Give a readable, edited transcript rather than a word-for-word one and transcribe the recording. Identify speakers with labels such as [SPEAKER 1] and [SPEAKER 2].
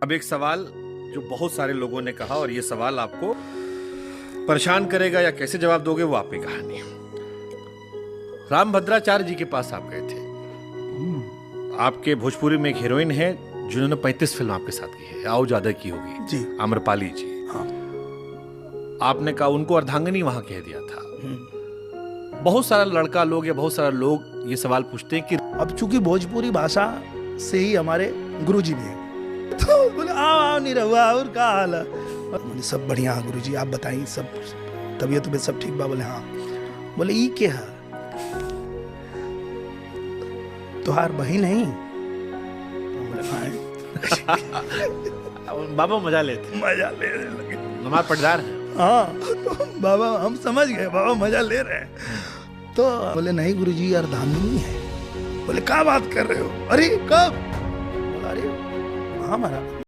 [SPEAKER 1] अब एक सवाल जो बहुत सारे लोगों ने कहा और ये सवाल आपको परेशान करेगा या कैसे जवाब दोगे वो आपकी कहानी है। रामभद्राचार्य जी के पास आप गए थे। आपके भोजपुरी में एक हीरोइन है जिन्होंने 35 फिल्म आपके साथ की है, आओ ज्यादा की होगी
[SPEAKER 2] जी।
[SPEAKER 1] आम्रपाली जी।
[SPEAKER 2] हाँ।
[SPEAKER 1] आपने कहा उनको अर्धांगिनी वहां कह दिया था। बहुत सारा लड़का लोग या बहुत सारा लोग ये सवाल पूछते हैं कि
[SPEAKER 2] अब चूंकि भोजपुरी भाषा से ही हमारे गुरुजी भी हैं, तो बोले आओ नहीं रहुआ और क्या हाल है। बोले सब बढ़िया है गुरुजी, आप बताइए सब तबीयत तबीयत सब ठीक बा। बोले हाँ। बोले ई के है तुहार बहन नहीं? बोले हाँ।
[SPEAKER 1] बाबा मजा लेते
[SPEAKER 2] मजा ले लगे।
[SPEAKER 1] नमाज पढ़दार है।
[SPEAKER 2] हाँ तो बाबा हम समझ गए, बाबा मजा ले रहे हैं। तो बोले नहीं गुरुजी अर्धांगिनी है। बोले क्या बात कर रहे हो? अरे कब? बोला अरे हाँ महाराज।